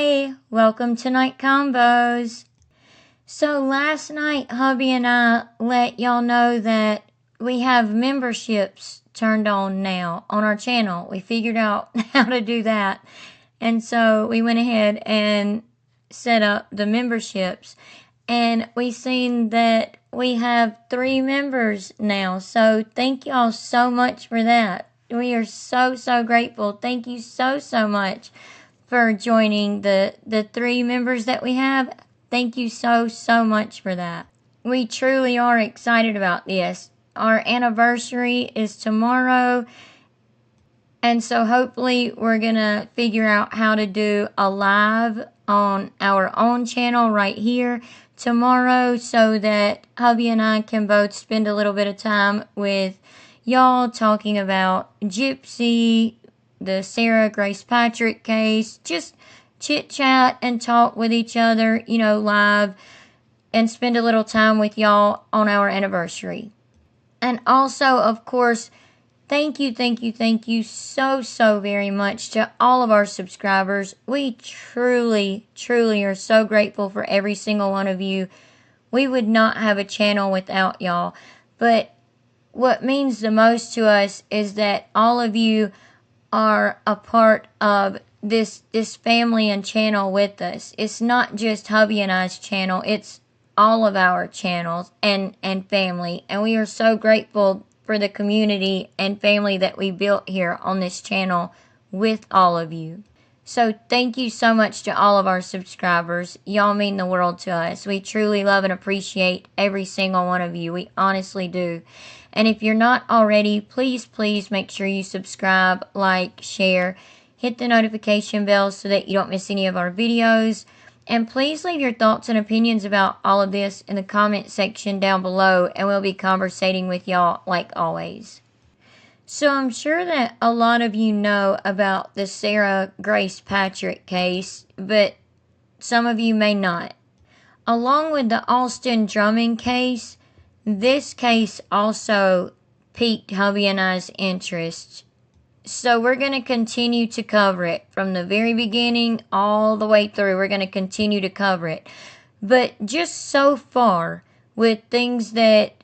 Hey, welcome to Night Combos. So last night, hubby and I let y'all know that we have memberships turned on now on our channel. We figured out how to do that. And so we went ahead and set up the memberships. And we seen that we have 3 members now. So thank y'all so much for that. We are so grateful. Thank you so much for joining the 3 members that we have. Thank you so much for that. We truly are excited about this. Our anniversary is tomorrow, and so hopefully we're gonna figure out how to do a live on our own channel right here tomorrow so that hubby and I can both spend a little bit of time with y'all talking about Gypsy, the Sarah Grace Patrick case, just chit chat and talk with each other, live, and spend a little time with y'all on our anniversary. And also, of course, thank you so very much to all of our subscribers. We truly are so grateful for every single one of you. We would not have a channel without y'all. But what means the most to us is that all of you are a part of this family and channel with us. It's not just hubby and I's channel, it's all of our channels and family. And we are so grateful for the community and family that we built here on this channel with all of you. So thank you so much to all of our subscribers. Y'all mean the world to us. We truly love and appreciate every single one of you. We honestly do. And if you're not already, please make sure you subscribe, like, share, hit the notification bell so that you don't miss any of our videos. And please leave your thoughts and opinions about all of this in the comment section down below, and we'll be conversating with y'all like always. So I'm sure that a lot of you know about the Sarah Grace Patrick case, but some of you may not. Along with the Alston Drummond case, this case also piqued hubby and I's interest. So we're going to continue to cover it from the very beginning all the way through. We're going to continue to cover it. But just so far, with things that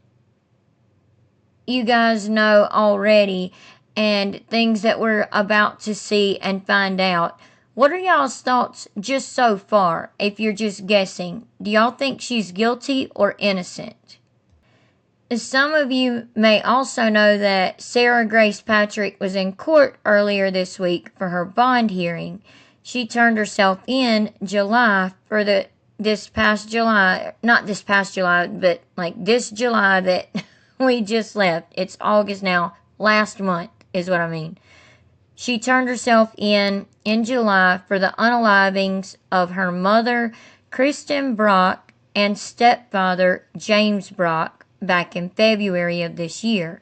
you guys know already and things that we're about to see and find out, what are y'all's thoughts just so far, if you're just guessing? Do y'all think she's guilty or innocent? Some of you may also know that Sarah Grace Patrick was in court earlier this week for her bond hearing. She turned herself in July for this July that we just left. It's August now. Last month is what I mean. She turned herself in July for the unalivings of her mother, Kristen Brock, and stepfather, James Brock, back in February of this year.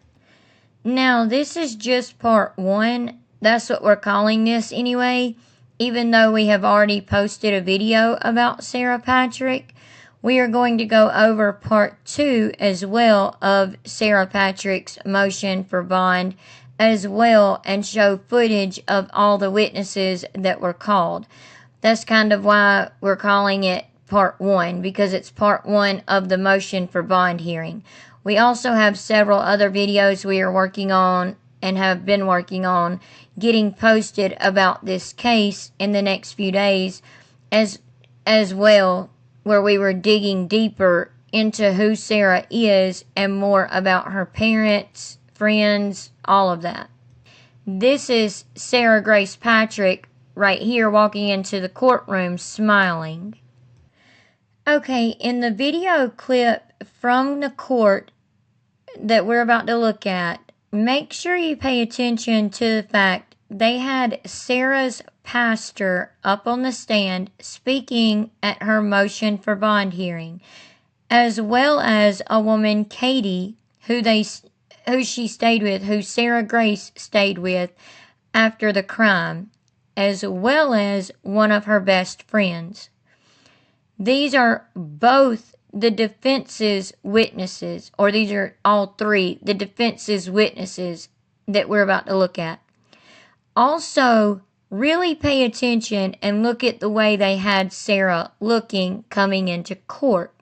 Now, this is just part 1. That's what we're calling this anyway. Even though we have already posted a video about Sarah Patrick, we are going to go over part 2 as well of Sarah Patrick's motion for bond as well, and show footage of all the witnesses that were called. That's kind of why we're calling it part 1, because it's part 1 of the motion for bond hearing. We also have several other videos we are working on and have been working on getting posted about this case in the next few days as well, where we were digging deeper into who Sarah is and more about her parents, friends, all of that. This is Sarah Grace Patrick right here walking into the courtroom smiling. Okay, in the video clip from the court that we're about to look at, make sure you pay attention to the fact they had Sarah's pastor up on the stand speaking at her motion for bond hearing, as well as a woman, Katie, who Sarah Grace stayed with after the crime, as well as one of her best friends. These are both the defense's witnesses, or these are all 3 the defense's witnesses that we're about to look at. Also, Really pay attention and look at the way they had Sarah looking coming into court.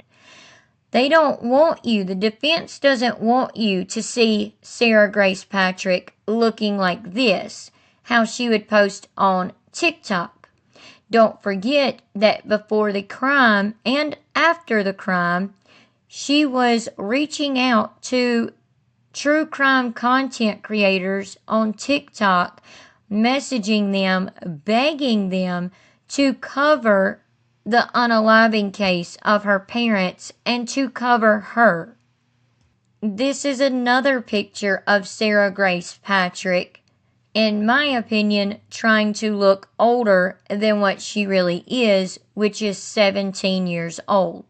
They don't want you, the defense doesn't want you to see Sarah Grace Patrick looking like this, how she would post on TikTok. Don't forget that before the crime and after the crime, she was reaching out to true crime content creators on TikTok, messaging them, begging them to cover the unaliving case of her parents and to cover her. This is another picture of Sarah Grace Patrick, in my opinion, trying to look older than what she really is, which is 17 years old.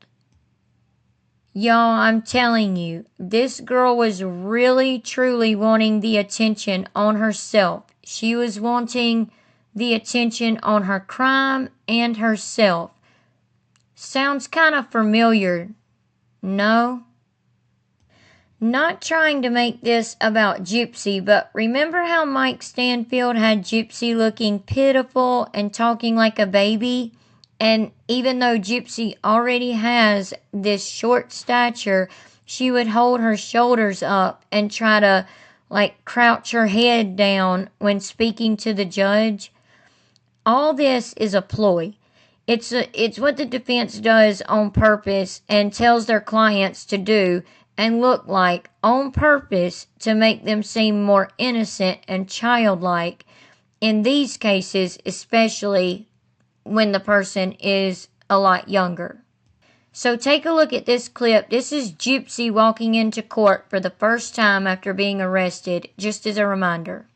Y'all, I'm telling you, this girl was really, truly wanting the attention on herself. She was wanting the attention on her crime and herself. Sounds kind of familiar, no? Not trying to make this about Gypsy, but remember how Mike Stanfield had Gypsy looking pitiful and talking like a baby? And even though Gypsy already has this short stature, she would hold her shoulders up and try to crouch her head down when speaking to the judge. All this is a ploy. It's what the defense does on purpose and tells their clients to do and look like on purpose to make them seem more innocent and childlike. In these cases, especially when the person is a lot younger. So take a look at this clip. This is Gypsy walking into court for the first time after being arrested, just as a reminder.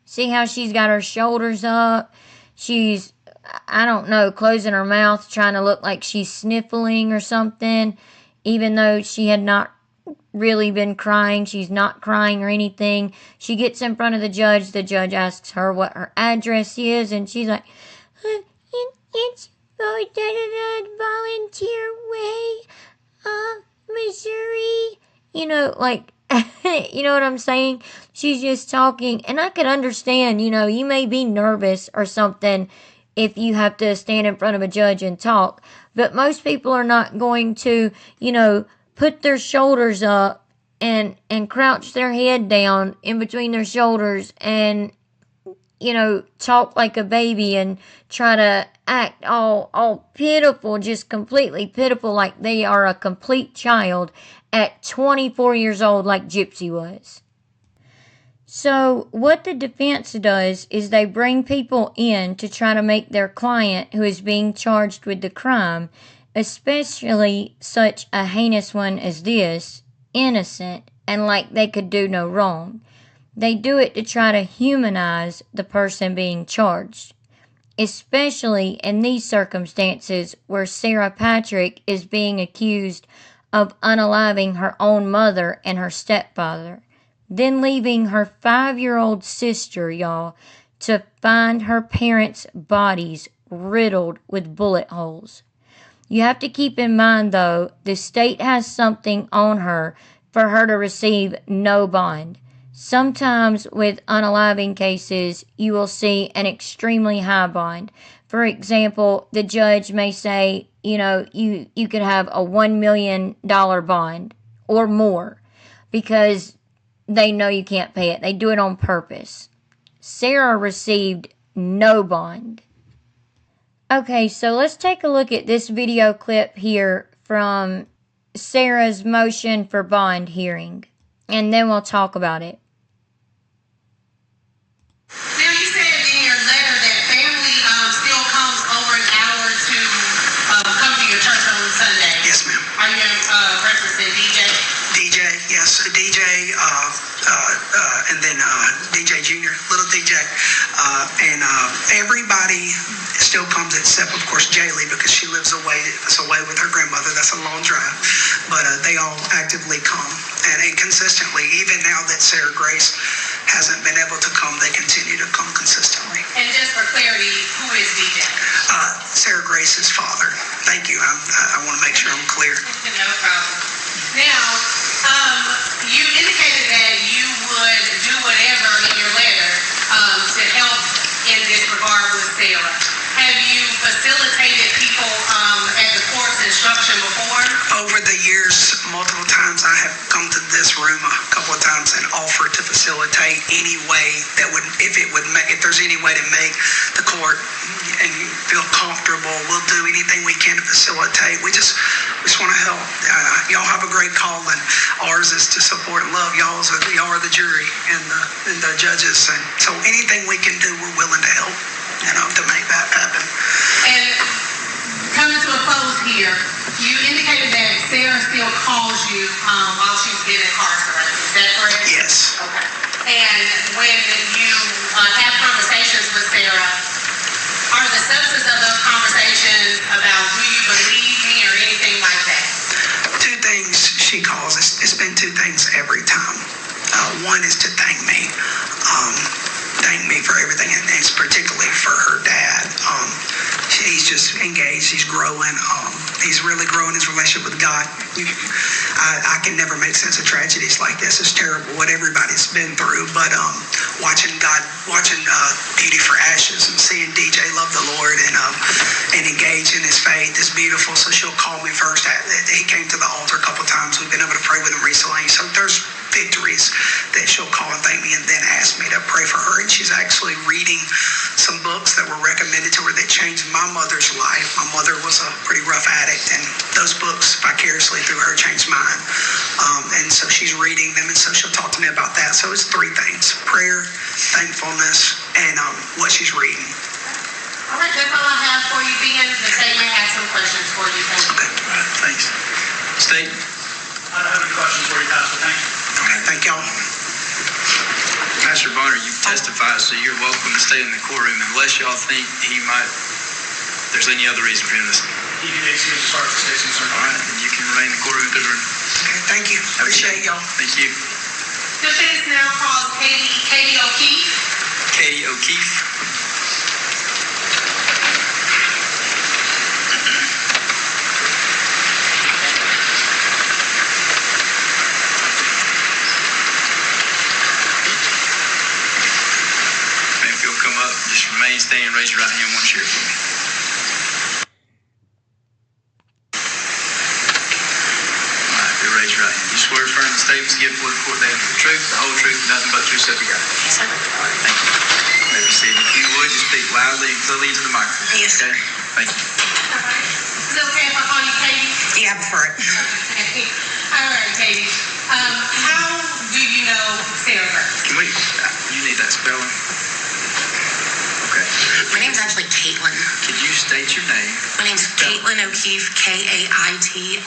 See how she's got her shoulders up? She's, I don't know, closing her mouth, trying to look like she's sniffling or something, even though she had not really been crying. She's not crying or anything. She gets in front of the judge. The judge asks her what her address is, and she's like, it's Volunteer Way, Missouri. You know, you know what I'm saying? She's just talking, and I could understand, you may be nervous or something if you have to stand in front of a judge and talk, but most people are not going to, put their shoulders up and crouch their head down in between their shoulders and, talk like a baby and try to act all pitiful, just completely pitiful, like they are a complete child at 24 years old like Gypsy was. So what the defense does is they bring people in to try to make their client who is being charged with the crime, especially such a heinous one as this, innocent and like they could do no wrong. They do it to try to humanize the person being charged, especially in these circumstances where Sarah Patrick is being accused of unaliving her own mother and her stepfather, then leaving her 5-year-old sister, y'all, to find her parents' bodies riddled with bullet holes. You have to keep in mind, though, the state has something on her for her to receive no bond. Sometimes with unaliving cases, you will see an extremely high bond. For example, the judge may say, you could have a $1 million bond or more because they know you can't pay it. They do it on purpose. Sarah received no bond. Okay, so let's take a look at this video clip here from Sarah's motion for bond hearing, and then we'll talk about it. Now, you said in your letter that family still comes over an hour to come to your church on Sunday. Yes, ma'am. Are you referencing DJ? DJ, yes, DJ, and then DJ Junior, little DJ, and everybody still comes except, of course, Jaylee, because she lives away with her grandmother. That's a long drive, but they all actively come and consistently. Even now that Sarah Grace hasn't been able to come, they continue to come consistently. And just for clarity, who is DJ? Sarah Grace's father. Thank you. I want to make sure I'm clear. No problem. Now, You indicated that you would do whatever in your letter to help in this regard with Sarah. Have you facilitated people at the court's instruction before? Over the years, multiple times I have come to this room a couple of times and offered to facilitate any way that would, if there's any way to make the court and you feel comfortable, we'll do anything we can to facilitate. We just want to help. Y'all have a great calling. Ours is to support and love. Y'all are the jury and the judges, and so anything we can do, we're willing to help. To make that happen. And coming to a close here, you indicated that Sarah still calls you while she's been incarcerated. Is that correct? Yes. Okay. And when you have conversations with Sarah, are the substance of those conversations about do you believe me or anything like that? Two things she calls. It's been two things every time. One is to thank me. Thank me for everything, and it's particularly for her dad. He's just engaged. He's growing. He's really growing his relationship with God. I can never make sense of tragedies like this. It's terrible what everybody's been through, but watching Beauty for Ashes and seeing DJ love the Lord and engage in his faith is beautiful. So she'll call me first. He came to the altar a couple times. We've been able to pray with him recently. So there's victories that she'll call and thank me and then ask me to pray for her. And she's actually reading some books that were recommended to her that changed my mother's life. My mother was a pretty rough addict, and those books vicariously through her changed mine. And so she's reading them, and so she'll talk to me about that. So it's three things: prayer, thankfulness, and what she's reading. All right, that's all I have for you, Ben. The state may have some questions for you. Thank you. Okay. All right, thanks. State? I don't have any questions for you, Pastor. Thank you. Okay, thank y'all. Pastor Bonner, you've testified, so you're welcome to stay in the courtroom unless y'all think there's any other reason for him to stay. He can excuse as far as the state's concerned. All right, then you can remain in the courtroom through the room. Okay, thank you. Appreciate y'all. Thank you. Defense now calls Katie O'Keefe. Katie O'Keefe. If you'll come up, just remain standing, raise your right hand once you're for me. You swear affirm the statements given before the court today the truth, the whole truth, and nothing but the truth, so help you God. Yes, sir. All right, thank you. Maybe see if you would just speak loudly and clearly into the microphone. Yes, sir. Okay? Thank you. Is it okay if I call you Katie? Yeah, I prefer it. Okay. All right, Katie. How do you know Sarah Burks? Can we, you need that spelling? Okay. My name's actually Caitlin. Could you state your name? My name's Caitlin O'Keefe, Kaitlin, O''Keefe.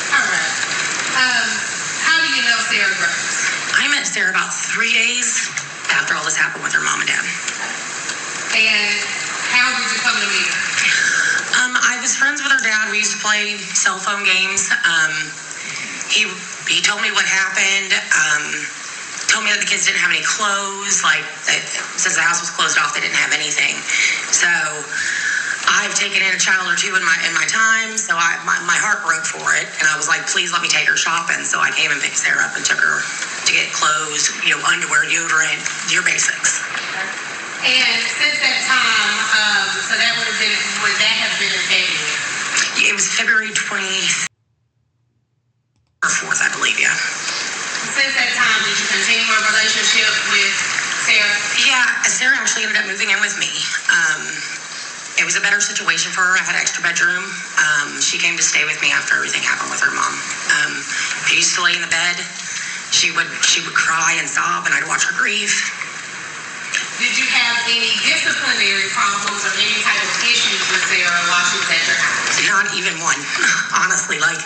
All right. How do you know Sarah Burks? I met Sarah about 3 days after all this happened with her mom and dad. And how did you come to meet her? I was friends with her dad. We used to play cell phone games. He told me what happened. Told me that the kids didn't have any clothes. Since the house was closed off, they didn't have anything. So I've taken in a child or two in my time, so my heart broke for it, and I was like, please let me take her shopping. So I came and picked Sarah up and took her to get clothes, underwear, deodorant, your basics. And since that time, so that would that have been in February? It was February 24th, I believe, yeah. Since that time, did you continue a relationship with Sarah? Yeah, Sarah actually ended up moving in with me. It was a better situation for her. I had an extra bedroom. She came to stay with me after everything happened with her mom. I used to lay in the bed. She would cry and sob, and I'd watch her grieve. Did you have any disciplinary problems or any type of issues with Sarah while she was at your house? Not even one, honestly. I've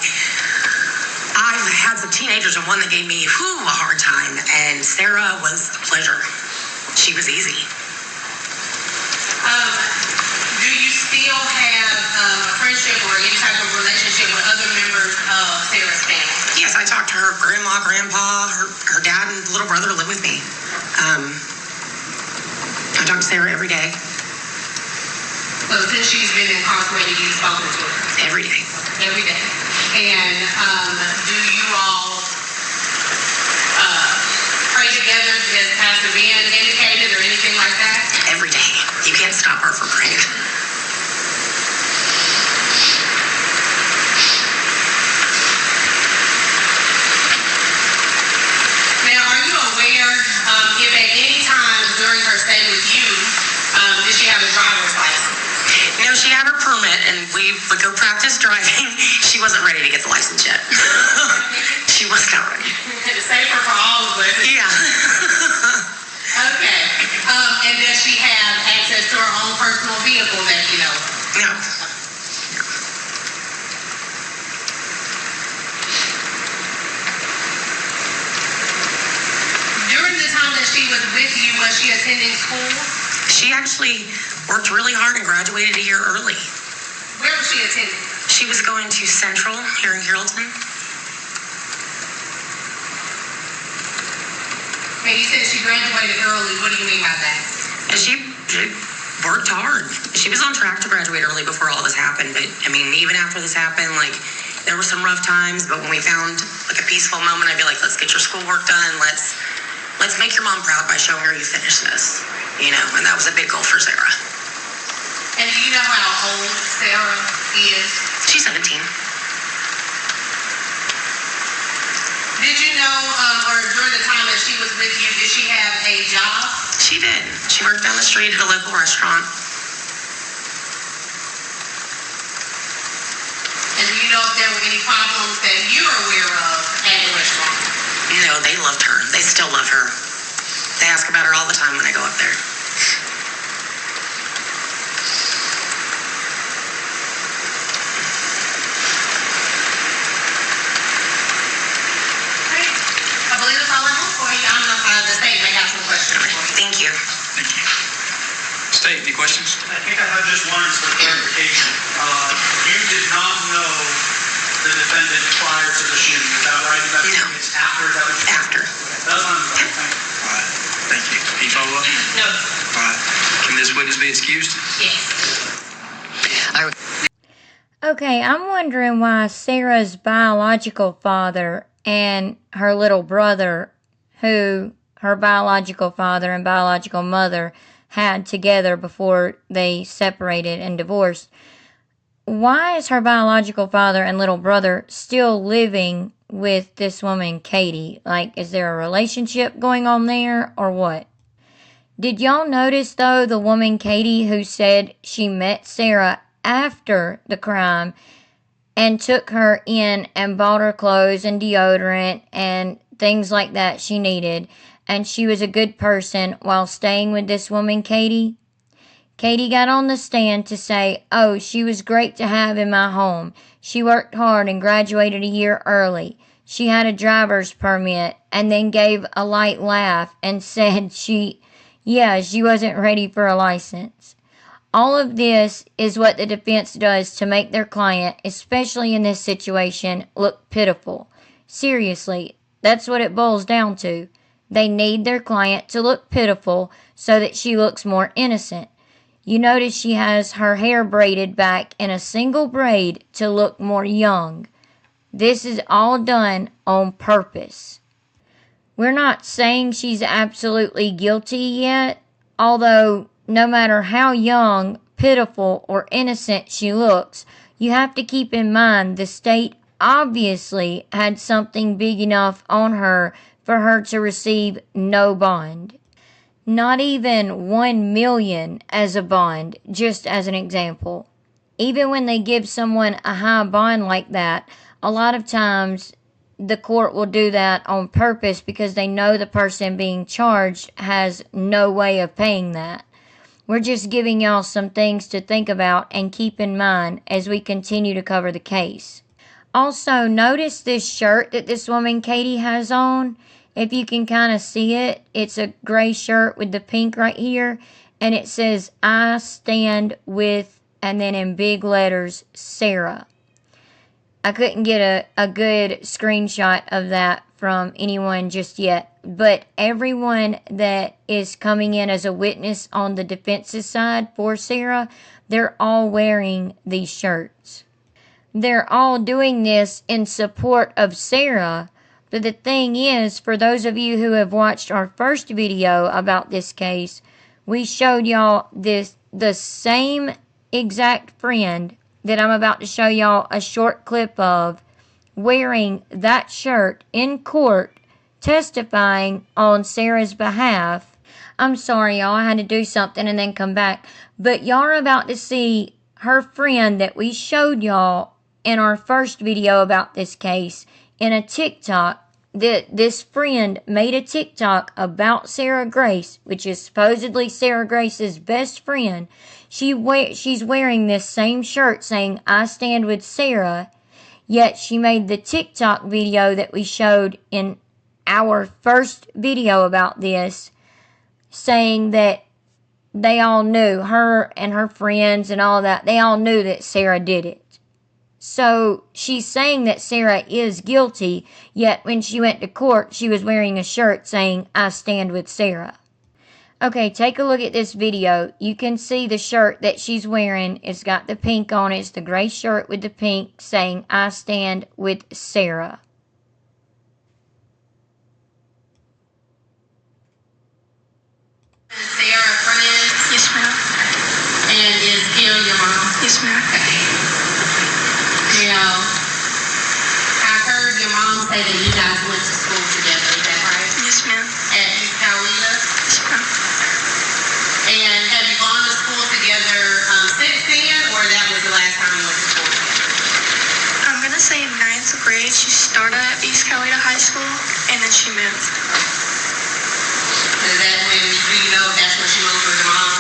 had some teenagers and one that gave me a hard time, and Sarah was a pleasure. She was easy. Do you still have a friendship or any type of relationship with other members of Sarah's family? Yes, I talked to her grandma, grandpa, her dad, and little brother live with me. I talk to Sarah every day. So since she's been incarcerated, you've spoken to her Every day. every day. And do you all pray together as Pastor Ben indicated or anything like that? Every day. You can't stop her from praying. Now, are you aware if at any time during her stay with you, did she have a driver's license? No, she had her permit, and we would go practice driving. She wasn't ready to get the license yet. She was not ready. It's safer for all of us. Yeah. Okay. And does she have access to her own personal vehicle that you know? No. During the time that she was with you, was she attending school? She actually worked really hard and graduated a year early. Where was she attending? She was going to Central here in Carrollton. And you said she graduated early. What do you mean by that? And she worked hard. She was on track to graduate early before all this happened. But I mean, even after this happened, like, there were some rough times. But when we found like a peaceful moment, I'd be like, let's get your schoolwork done. Let's make your mom proud by showing her you finished this. You know, and that was a big goal for Sarah. And do you know how old Sarah is? She's 17. Did you know, or during the time that she was with you, did she have a job? She did. She worked down the street at a local restaurant. And do you know if there were any problems that you're aware of at the restaurant? No, they loved her. They still love her. They ask about her all the time when I go up there. Okay. I believe that's all I have for you. I'm the state may have some questions for you. Thank you. Thank you. State, any questions? I think I have just one for clarification. You did not know the defendant prior to the shooting, is that right? No. It's after, is that what you After. That's what I'm saying, thank you. All right. Thank you. Any follow-up? No. All right. Can this witness be excused? Yes. Okay, I'm wondering why Sarah's biological father and her little brother, who her biological father and biological mother had together before they separated and divorced, why is her biological father and little brother still living with this woman, Katie? Like, is there a relationship going on there or what? Did y'all notice, though, the woman, Katie, who said she met Sarah after the crime and took her in and bought her clothes and deodorant and things like that she needed, and she was a good person while staying with this woman, Katie? Katie got on the stand to say, oh, she was great to have in my home. She worked hard and graduated a year early. She had a driver's permit, and then gave a light laugh and said she wasn't ready for a license. All of this is what the defense does to make their client, especially in this situation, look pitiful. Seriously, that's what it boils down to. They need their client to look pitiful so that she looks more innocent. You notice she has her hair braided back in a single braid to look more young. This is all done on purpose. We're not saying she's absolutely guilty yet, although no matter how young, pitiful, or innocent she looks, you have to keep in mind the state obviously had something big enough on her for her to receive no bond. Not even $1 million as a bond, just as an example. Even when they give someone a high bond like that, a lot of times the court will do that on purpose because they know the person being charged has no way of paying that. We're just giving y'all some things to think about and keep in mind as we continue to cover the case. Also, notice this shirt that this woman Katie has on. If you can kind of see it, it's a gray shirt with the pink right here, and it says, I stand with, and then in big letters, Sarah. I couldn't get a good screenshot of that from anyone just yet, but everyone that is coming in as a witness on the defense's side for Sarah, they're all wearing these shirts. They're all doing this in support of Sarah. But the thing is, for those of you who have watched our first video about this case, we showed y'all the same exact friend that I'm about to show y'all a short clip of, wearing that shirt in court, testifying on Sarah's behalf. I'm sorry, y'all, I had to do something and then come back. But y'all are about to see her friend that we showed y'all in our first video about this case in a TikTok. This friend made a TikTok about Sarah Grace, which is supposedly Sarah Grace's best friend. She's wearing this same shirt saying, "I stand with Sarah," yet she made the TikTok video that we showed in our first video about this, saying that they all knew, her and her friends and all that, they all knew that Sarah did it. So she's saying that Sarah is guilty, yet when she went to court, she was wearing a shirt saying, "I stand with Sarah." Okay, take a look at this video. You can see the shirt that she's wearing. It's got the pink on it. It's the gray shirt with the pink saying, "I stand with Sarah." Sarah, friend? Yes, ma'am. And is Gail your mom? Yes, ma'am. Now, I heard your mom say that you guys went to school together, is that right? Yes, ma'am. At East Coweta? Yes, ma'am. And have you gone to school together since then, or that was the last time you went to school together? I'm going to say ninth grade, she started at East Coweta High School, and then she moved. Is that when, do you know if that's when she moved with your mom?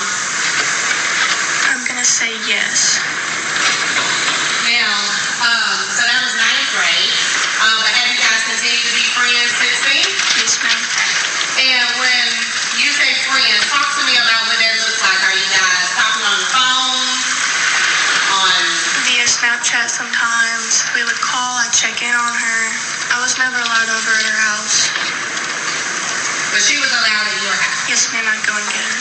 I'm going to say yes. Now, so that was ninth grade, but have you guys continued to be friends since then? Yes, ma'am. And when you say friends, talk to me about what that looks like. Are you guys talking on the phone? Via Snapchat sometimes. We would call, I'd check in on her. I was never allowed over at her house. But she was allowed at your house? Yes, ma'am, I'd go and get her.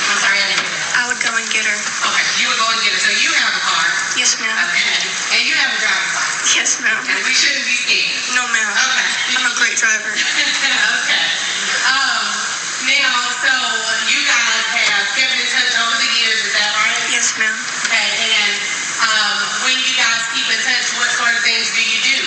I'm sorry, I didn't hear that. I would go and get her. Okay, you would go and get her. So you have a car. Yes, ma'am. Okay. And you have a driver's license. Yes, ma'am. And we shouldn't be scared. No, ma'am. Okay. I'm a great driver. Okay. Now, so you guys have kept in touch over the years, is that right? Yes, ma'am. Okay, and when you guys keep in touch, what sort of things do you do?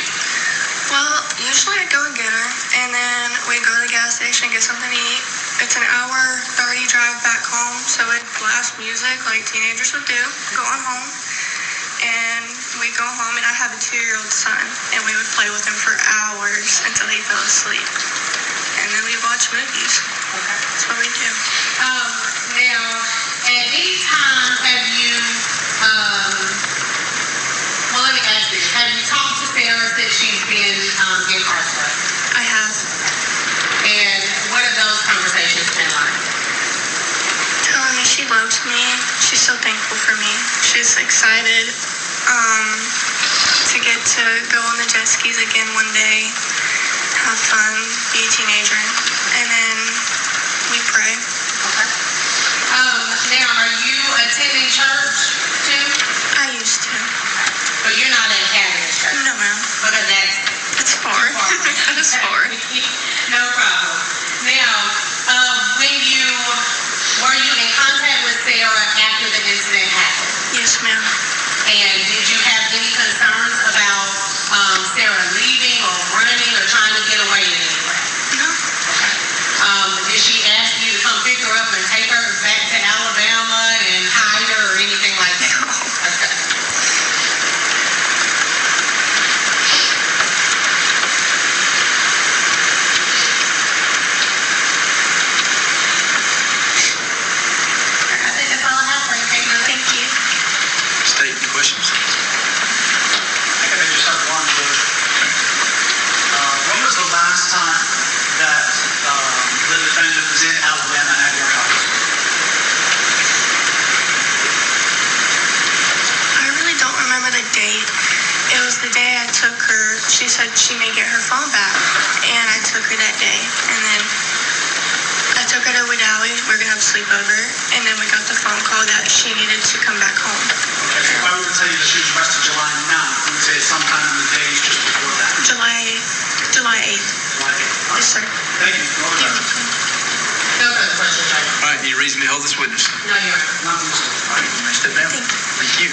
Well, usually I go and get her, and then we go to the gas station, get something to eat. It's an hour 30 drive back home, so we'd blast music like teenagers would do, going home. And we go home, and I have a 2-year-old son, and we would play with him for hours until he fell asleep. And then we'd watch movies. Okay. That's what we do. Now, at any time have you, well, let me ask this. Have you talked to Sarah since she's been incarcerated? I have. And what have those conversations been like? Telling me she loves me. She's so thankful for me. She's excited to get to go on the jet skis again one day, have fun, be a teenager, and then we pray. Okay. Now, are you attending church too? I used to. But you're not at Catholic church? No, ma'am. Because that's It's far. That is far. No problem. Now, were you in contact with Sarah after the incident happened? Yes, ma'am. And did you have any concerns about Sarah leaving or running or trying to get away in any way? No. Did she ask you to come pick her up and take her back to Alabama and hide her or anything like that? No. Okay. I think that's all I have for you, Kate. Thank you. State any questions? I think I just have one question. When was the last time that the defendant was in Alabama at your house? I really don't remember the date. It was the day I took her. She said she may get her phone back. took her that day. And then I took her to Wadali. We were going to have a sleepover. And then we got the phone call that she needed to come back home. Okay, so if I were to tell you that she was arrested July 9th, you would say sometime in the days just before that. July 8th. July 8th. Yes, sir. Thank you. No other No further questions, Judge. All right, you reasonably hold this witness. No, Your Honor. Nothing to say. All right, you may step down. Thank you.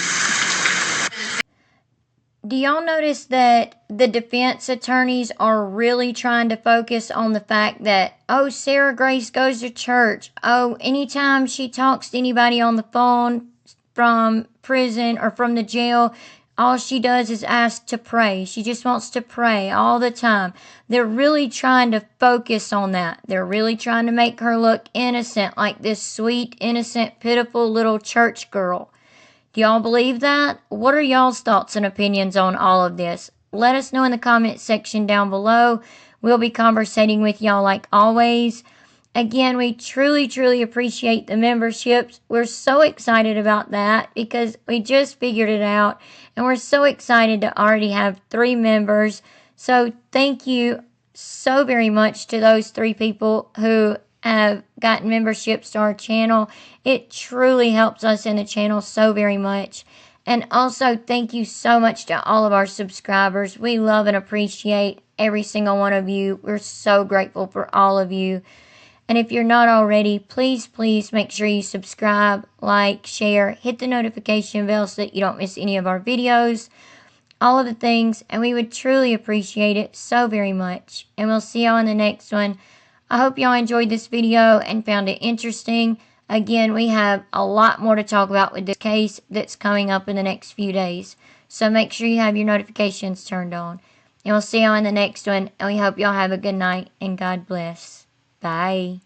Do y'all notice that the defense attorneys are really trying to focus on the fact that, oh, Sarah Grace goes to church. Oh, anytime she talks to anybody on the phone from prison or from the jail, all she does is ask to pray. She just wants to pray all the time. They're really trying to focus on that. They're really trying to make her look innocent, like this sweet, innocent, pitiful little church girl. Do y'all believe that? What are y'all's thoughts and opinions on all of this? Let us know in the comment section down below. We'll be conversating with y'all like always. Again, we truly, truly appreciate the memberships. We're so excited about that because we just figured it out. And we're so excited to already have 3 members. So thank you so very much to those 3 people who have gotten memberships to our channel. It truly helps us in the channel so very much. And also, thank you so much to all of our subscribers. We love and appreciate every single one of you. We're so grateful for all of you. And if you're not already, please, please make sure you subscribe, like, share, hit the notification bell so that you don't miss any of our videos. All of the things. And we would truly appreciate it so very much. And we'll see y'all in the next one. I hope y'all enjoyed this video and found it interesting. Again, we have a lot more to talk about with this case that's coming up in the next few days. So make sure you have your notifications turned on. And we'll see y'all in the next one. And we hope y'all have a good night and God bless. Bye.